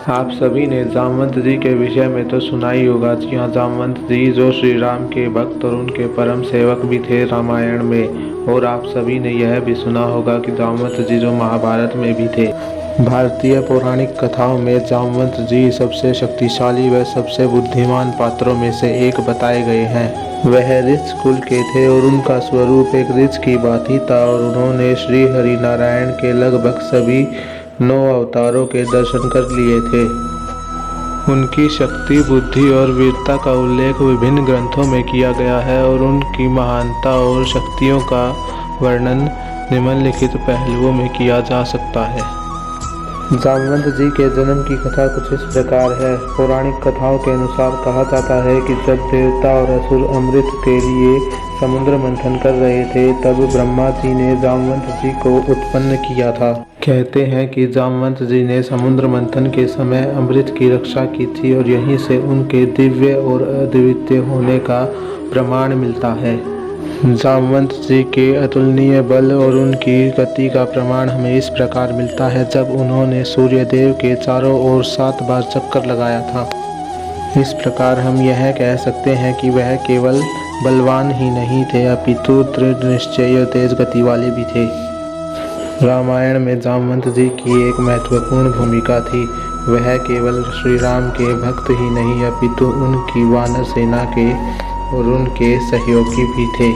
आप सभी ने जामवंत जी के विषय में तो सुना ही होगा। जी हाँ, जामवंत जी जो श्री राम के भक्त और उनके परम सेवक भी थे रामायण में। और आप सभी ने यह भी सुना होगा कि जामवंत जी जो महाभारत में भी थे। भारतीय पौराणिक कथाओं में जामवंत जी सबसे शक्तिशाली व सबसे बुद्धिमान पात्रों में से एक बताए गए हैं। वह ऋष कुल के थे और उनका स्वरूप एक ऋष की बात ही था और उन्होंने श्री हरि नारायण के लगभग सभी 9 अवतारों के दर्शन कर लिए थे। उनकी शक्ति, बुद्धि और वीरता का उल्लेख विभिन्न ग्रंथों में किया गया है और उनकी महानता और शक्तियों का वर्णन निम्नलिखित पहलुओं में किया जा सकता है। जामवंत जी के जन्म की कथा कुछ इस प्रकार है। पौराणिक कथाओं के अनुसार कहा जाता है कि जब देवता और असुर अमृत के लिए समुद्र मंथन कर रहे थे तब ब्रह्मा जी ने जामवंत जी को उत्पन्न किया था। कहते हैं कि जामवंत जी ने समुद्र मंथन के समय अमृत की रक्षा की थी और यहीं से उनके दिव्य और अद्वितीय होने का प्रमाण मिलता है। जामवंत जी के अतुलनीय बल और उनकी गति का प्रमाण हमें इस प्रकार मिलता है जब उन्होंने सूर्यदेव के चारों ओर 7 बार चक्कर लगाया था। इस प्रकार हम यह कह सकते हैं कि वह केवल बलवान ही नहीं थे अपितु दृढ़ निश्चय और तेज गति वाले भी थे। रामायण में जामवंत जी की एक महत्वपूर्ण भूमिका थी। वह केवल श्री राम के भक्त ही नहीं अपितु उनकी वानर सेना के और उनके सहयोगी भी थे।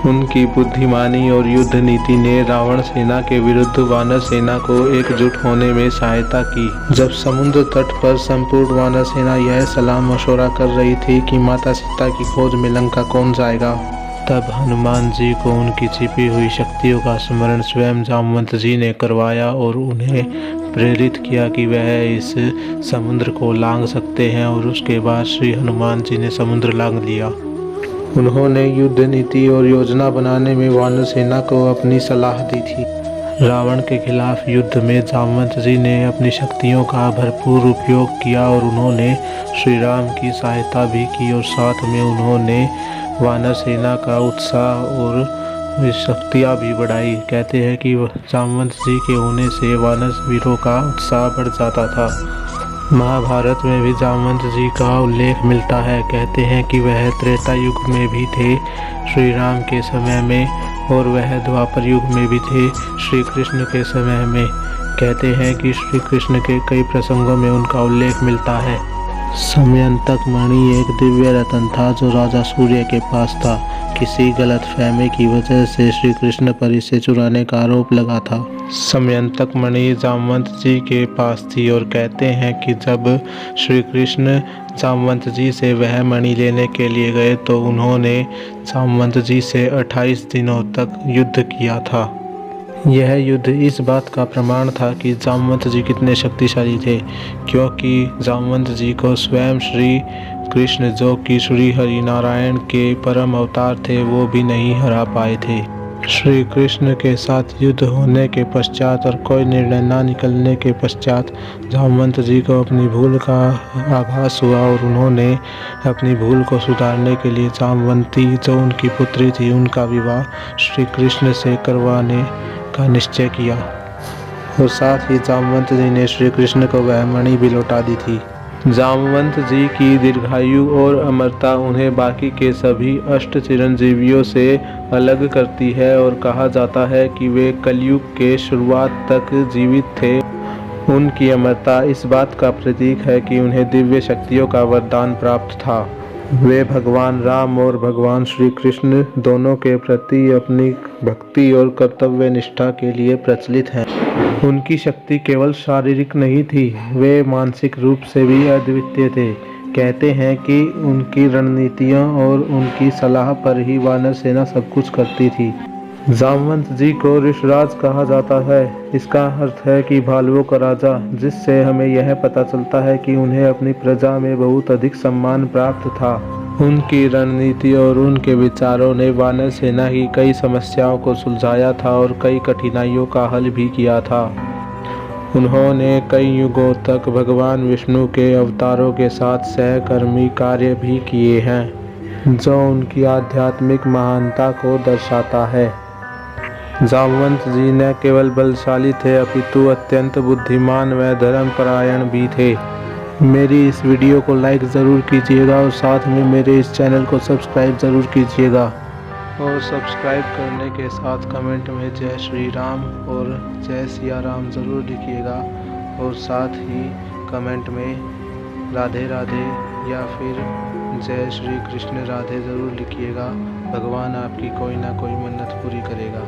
उनकी बुद्धिमानी और युद्ध नीति ने रावण सेना के विरुद्ध वानर सेना को एकजुट होने में सहायता की। जब समुद्र तट पर संपूर्ण वानर सेना यह सलाह मशवरा कर रही थी कि माता सीता की खोज में लंका कौन जाएगा, तब हनुमान जी को उनकी छिपी हुई शक्तियों का स्मरण स्वयं जामवंत जी ने करवाया और उन्हें प्रेरित किया कि वह इस समुद्र को लांघ सकते हैं। और उसके बाद श्री हनुमान जी ने समुद्र लांघ लिया। उन्होंने युद्ध नीति और योजना बनाने में वानर सेना को अपनी सलाह दी थी। रावण के खिलाफ युद्ध में जामवंत जी ने अपनी शक्तियों का भरपूर उपयोग किया और उन्होंने श्री राम की सहायता भी की और साथ में उन्होंने वानर सेना का उत्साह और शक्तियाँ भी बढ़ाई। कहते हैं कि जामवंत जी के होने से वानर वीरों का उत्साह बढ़ जाता था। महाभारत में भी जामवंत जी का उल्लेख मिलता है। कहते हैं कि वह त्रेता युग में भी थे श्री राम के समय में और वह द्वापर युग में भी थे श्री कृष्ण के समय में। कहते हैं कि श्री कृष्ण के कई प्रसंगों में उनका उल्लेख मिलता है। समयंतक मणि एक दिव्य रत्न था जो राजा सूर्य के पास था। किसी गलतफहमी की वजह से श्री कृष्ण पर इसे चुराने का आरोप लगा था। समयंतक मणि जामवंत जी के पास थी और कहते हैं कि जब श्री कृष्ण जामवंत जी से वह मणि लेने के लिए गए तो उन्होंने जामवंत जी से 28 दिनों तक युद्ध किया था। यह युद्ध इस बात का प्रमाण था कि जामवंत जी कितने शक्तिशाली थे, क्योंकि जामवंत जी को स्वयं श्री कृष्ण जो कि श्री हरि नारायण के परम अवतार थे वो भी नहीं हरा पाए थे। श्री कृष्ण के साथ युद्ध होने के पश्चात और कोई निर्णय न निकलने के पश्चात जामवंत जी को अपनी भूल का आभास हुआ और उन्होंने अपनी भूल को सुधारने के लिए जामवंती जो उनकी पुत्री थी उनका विवाह श्री कृष्ण से करवाने का निश्चय किया और साथ ही जामवंत जी ने श्री कृष्ण को वह मणि भी लौटा दी थी। जामवंत जी की दीर्घायु और अमरता उन्हें बाकी के सभी अष्ट चिरंजीवियों से अलग करती है और कहा जाता है कि वे कलयुग के शुरुआत तक जीवित थे। उनकी अमरता इस बात का प्रतीक है कि उन्हें दिव्य शक्तियों का वरदान प्राप्त था। वे भगवान राम और भगवान श्री कृष्ण दोनों के प्रति अपनी भक्ति और कर्तव्य निष्ठा के लिए प्रचलित हैं। उनकी शक्ति केवल शारीरिक नहीं थी, वे मानसिक रूप से भी अद्वितीय थे। कहते हैं कि उनकी रणनीतियों और उनकी सलाह पर ही वानर सेना सब कुछ करती थी। जामवंत जी को ऋषराज कहा जाता है। इसका अर्थ है कि भालुओं का राजा, जिससे हमें यह पता चलता है कि उन्हें अपनी प्रजा में बहुत अधिक सम्मान प्राप्त था। उनकी रणनीति और उनके विचारों ने वानर सेना की कई समस्याओं को सुलझाया था और कई कठिनाइयों का हल भी किया था। उन्होंने कई युगों तक भगवान विष्णु के अवतारों के साथ सहकर्मी कार्य भी किए हैं, जो उनकी आध्यात्मिक महानता को दर्शाता है। जामवंत जी न केवल बलशाली थे अपितु अत्यंत बुद्धिमान व धर्मपरायण भी थे। मेरी इस वीडियो को लाइक ज़रूर कीजिएगा और साथ में मेरे इस चैनल को सब्सक्राइब ज़रूर कीजिएगा। और सब्सक्राइब करने के साथ कमेंट में जय श्री राम और जय सिया राम ज़रूर लिखिएगा और साथ ही कमेंट में राधे राधे या फिर जय श्री कृष्ण राधे ज़रूर लिखिएगा। भगवान आपकी कोई ना कोई मन्नत पूरी करेगा।